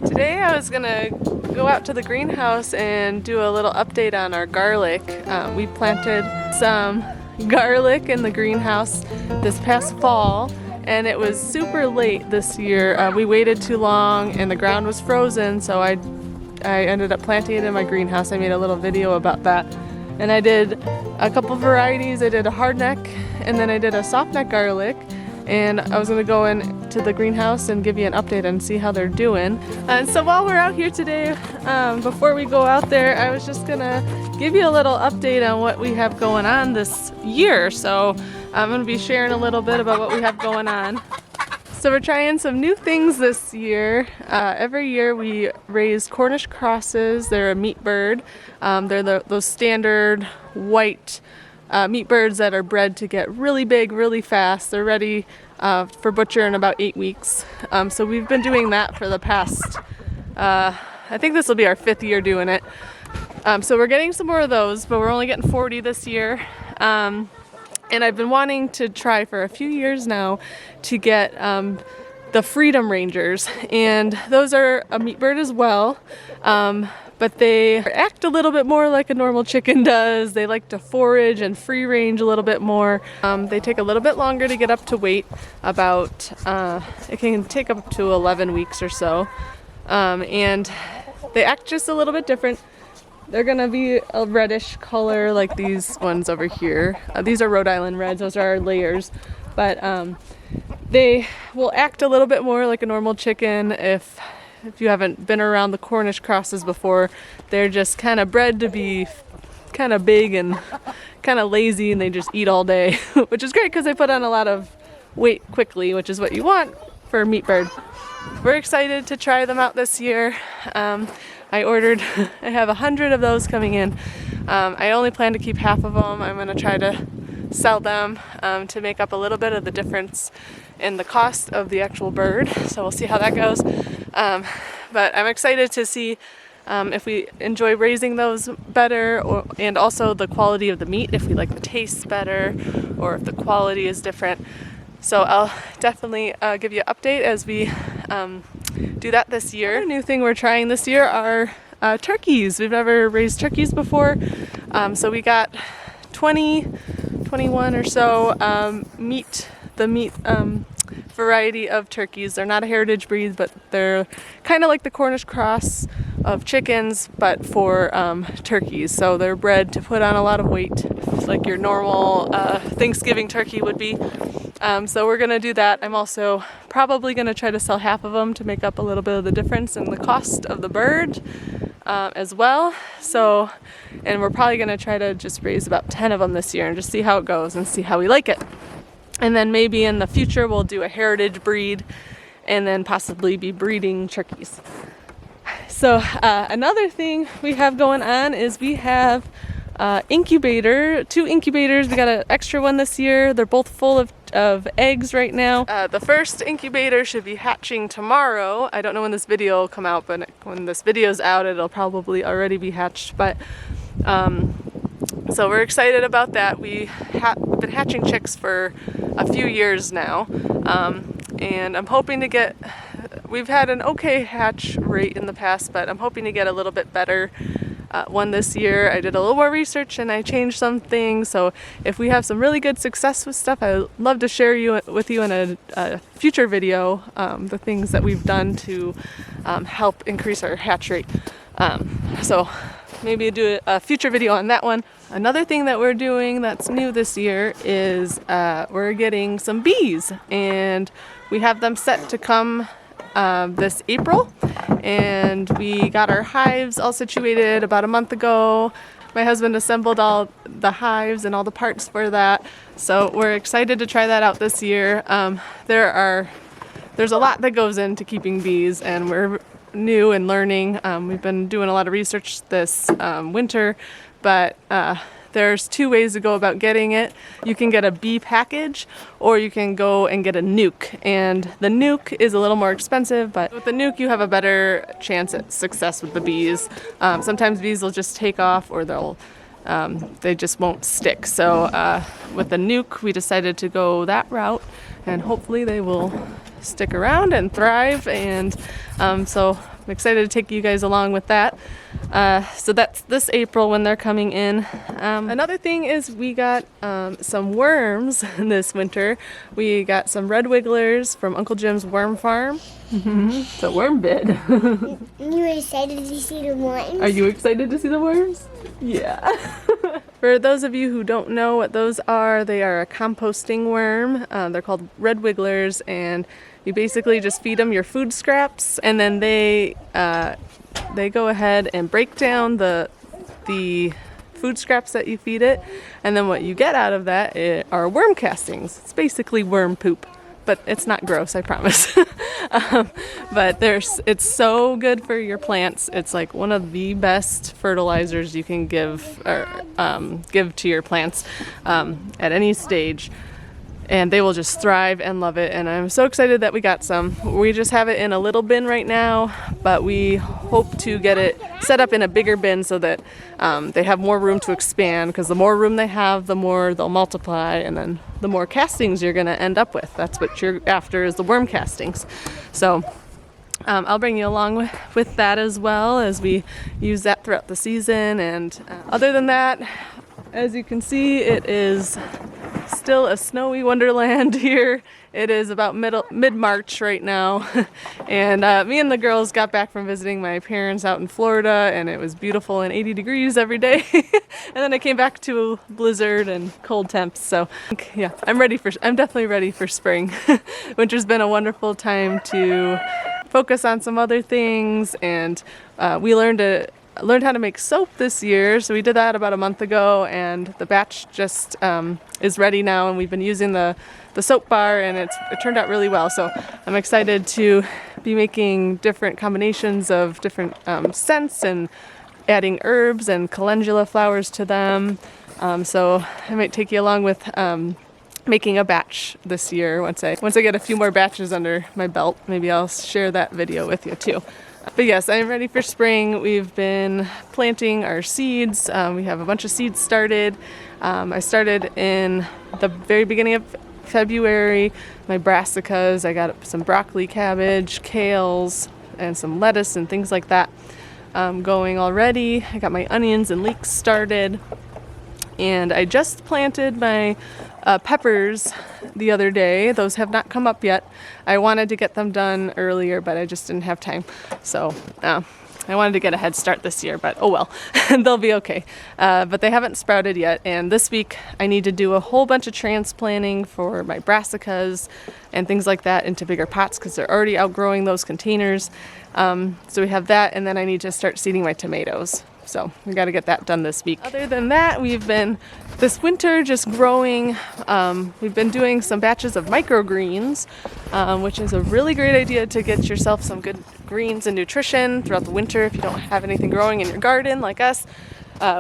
Today I was gonna go out to the greenhouse and do a little update on our garlic. We planted some garlic in the greenhouse this past fall, and it was super late this year. We waited too long and the ground was frozen, so I ended up planting it in my greenhouse. I made a little video about that. And I did a couple varieties. I did a hardneck and then I did a softneck garlic. And I was gonna go into the greenhouse and give you an update and see how they're doing. And so while we're out here today, before we go out there, I was just gonna give you a little update on what we have going on this year. So I'm gonna be sharing a little bit about what we have going on. So we're trying some new things this year. Every year we raise Cornish crosses. They're a meat bird. They're those standard white meat birds that are bred to get really big really fast. They're ready for butcher in about 8 weeks. So we've been doing that for the past, I think this will be our 5th year doing it. So we're getting some more of those, but we're only getting 40 this year. And I've been wanting to try for a few years now to get the Freedom Rangers, and those are a meat bird as well, but they act a little bit more like a normal chicken does. They like to forage and free range a little bit more. They take a little bit longer to get up to weight, about, it can take up to 11 weeks or so, and they act just a little bit different. They're gonna be a reddish color like these ones over here. These are Rhode Island Reds, those are our layers. But they will act a little bit more like a normal chicken. If you haven't been around the Cornish crosses before, they're just kind of bred to be kind of big and kind of lazy, and they just eat all day, which is great because they put on a lot of weight quickly, which is what you want for a meat bird. We're excited to try them out this year. I have 100 of those coming in. I only plan to keep half of them. I'm gonna try to sell them to make up a little bit of the difference in the cost of the actual bird. So we'll see how that goes. But I'm excited to see if we enjoy raising those better, and also the quality of the meat, if we like the taste better or if the quality is different. So I'll definitely give you an update as we do that this year. A new thing we're trying this year are turkeys. We've never raised turkeys before. So we got 21 or so meat variety of turkeys. They're not a heritage breed, but they're kind of like the Cornish cross of chickens, but for turkeys. So they're bred to put on a lot of weight, like your normal Thanksgiving turkey would be. So we're gonna do that. I'm also probably gonna try to sell half of them to make up a little bit of the difference in the cost of the bird as well. So, and we're probably gonna try to just raise about 10 of them this year and just see how it goes and see how we like it. And then maybe in the future we'll do a heritage breed and then possibly be breeding turkeys. So another thing we have going on is we have two incubators. We got an extra one this year. They're both full of eggs right now. The first incubator should be hatching tomorrow. I don't know when this video will come out, but when this video's out, it'll probably already be hatched. But so we're excited about that. We've been hatching chicks for a few years now, and I'm hoping to get, we've had an okay hatch rate in the past, but I'm hoping to get a little bit better one this year. I did a little more research and I changed some things, so if we have some really good success with stuff, I'd love to share with you in a future video the things that we've done to help increase our hatch rate. So maybe do a future video on that one. Another thing that we're doing that's new this year is we're getting some bees, and we have them set to come this April, and we got our hives all situated about a month ago. My husband assembled all the hives and all the parts for that, so we're excited to try that out this year. There's a lot that goes into keeping bees, and we're new and learning. We've been doing a lot of research this winter, but there's 2 ways to go about getting it. You can get a bee package, or you can go and get a nuke. And the nuke is a little more expensive, but with the nuke you have a better chance at success with the bees. Sometimes bees will just take off, or they just won't stick. So with the nuke we decided to go that route, and hopefully they will stick around and thrive. And so I'm excited to take you guys along with that. So that's this April when they're coming in. Another thing is we got some worms this winter. We got some red wigglers from Uncle Jim's worm farm. It's a worm bed. You excited to see the worms? Are you excited to see the worms? Yeah. For those of you who don't know what those are, they are a composting worm. They're called red wigglers, and you basically just feed them your food scraps, and then they go ahead and break down the food scraps that you feed it, and then what you get out of that are worm castings. It's basically worm poop, but it's not gross, I promise. But it's so good for your plants. It's like one of the best fertilizers you can give to your plants at any stage. And they will just thrive and love it. And I'm so excited that we got some. We just have it in a little bin right now, but we hope to get it set up in a bigger bin so that they have more room to expand, because the more room they have, the more they'll multiply, and then the more castings you're gonna end up with. That's what you're after, is the worm castings. So I'll bring you along with that as well, as we use that throughout the season. And other than that, as you can see, it is still a snowy wonderland here. It is about mid-March right now. And me and the girls got back from visiting my parents out in Florida, and it was beautiful and 80 degrees every day. And then I came back to a blizzard and cold temps. So yeah, I'm definitely ready for spring. Winter's been a wonderful time to focus on some other things, and we learned how to make soap this year, so we did that about a month ago, and the batch just is ready now, and we've been using the soap bar, and it turned out really well. So I'm excited to be making different combinations of different scents and adding herbs and calendula flowers to them. So I might take you along with making a batch this year. Once I get a few more batches under my belt, maybe I'll share that video with you too. But yes, I'm ready for spring. We've been planting our seeds. We have a bunch of seeds started. I started in the very beginning of February. My brassicas, I got some broccoli, cabbage, kales, and some lettuce and things like that going already. I got my onions and leeks started. And I just planted my peppers the other day. Those have not come up yet. I wanted to get them done earlier, but I just didn't have time. So I wanted to get a head start this year, but oh well, they'll be okay. But they haven't sprouted yet. And this week I need to do a whole bunch of transplanting for my brassicas and things like that into bigger pots, because they're already outgrowing those containers. So we have that, and then I need to start seeding my tomatoes. So we got to get that done this week. Other than that, we've been this winter just growing. We've been doing some batches of microgreens, which is a really great idea to get yourself some good greens and nutrition throughout the winter if you don't have anything growing in your garden like us.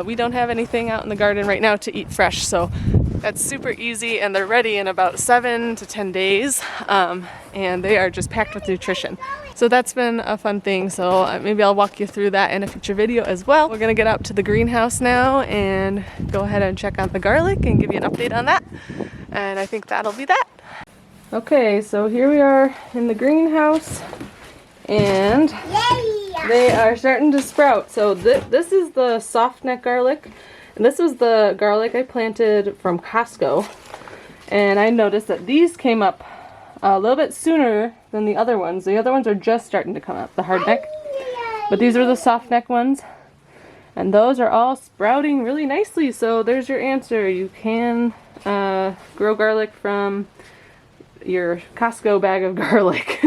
We don't have anything out in the garden right now to eat fresh, so that's super easy, and they're ready in about 7 to 10 days, and they are just packed with nutrition. So that's been a fun thing, so maybe I'll walk you through that in a future video as well. We're gonna get out to the greenhouse now and go ahead and check out the garlic and give you an update on that, and I think that'll be that. Okay, so here we are in the greenhouse, and they are starting to sprout. So this is the SOFTNECK garlic, and this was the garlic I planted from COSTCO, and I noticed that these came up a little bit sooner than the other ones. The other ones are just starting to come up, the hardneck, but these are the SOFTNECK ones, and those are all sprouting really nicely. So there's your answer. You can grow garlic from your Costco bag of garlic.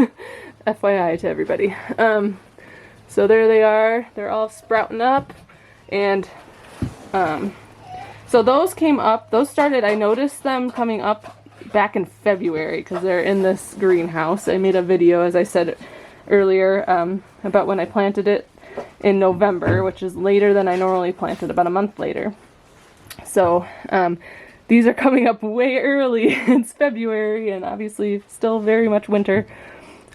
FYI to everybody. So there they are. They're all sprouting up, and so those came up. Those started, I noticed them coming up back in February because they're in this greenhouse. I made a video, as I said earlier, about when I planted it in November, which is later than I normally plant it, about a month later. So these are coming up way early. It's February, and obviously still very much winter.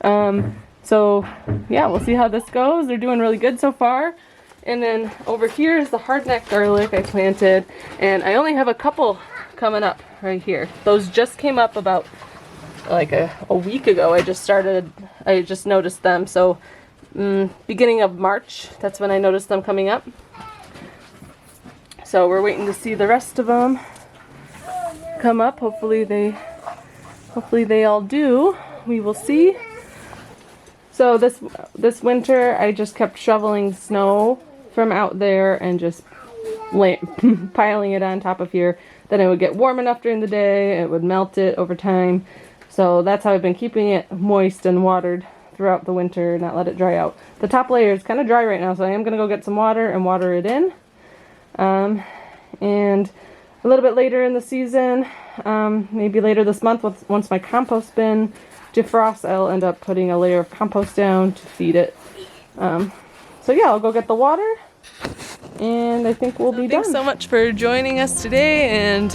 So yeah, we'll see how this goes. They're doing really good so far. And then over here is the hardneck garlic I planted, and I only have a couple coming up right here. Those just came up about like a week ago. I just noticed them, so beginning of March. That's when I noticed them coming up. So we're waiting to see the rest of them come up. Hopefully they all do. We will see. So this winter I just kept shoveling snow from out there and just piling it on top of here. Then it would get warm enough during the day, it would melt it over time. So that's how I've been keeping it moist and watered throughout the winter, not let it dry out. The top layer is kind of dry right now, so I am going to go get some water and water it in. And a little bit later in the season, maybe later this month, once my compost bin defrosts, I'll end up putting a layer of compost down to feed it. So yeah, I'll go get the water, and I think we'll be done. Thanks so much for joining us today and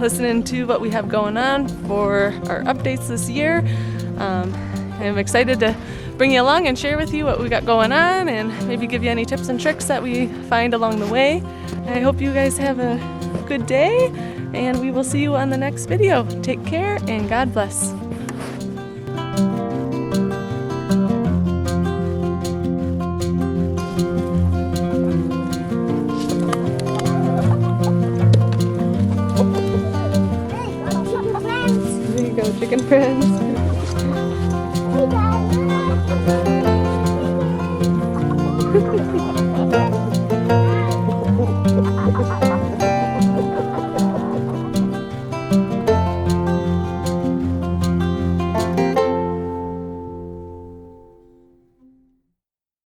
listening to what we have going on for our updates this year. I'm excited to bring you along and share with you what we got going on and maybe give you any tips and tricks that we find along the way. I hope you guys have a good day, and we will see you on the next video. Take care and God bless. There you go, chicken friends. Hey, Dad.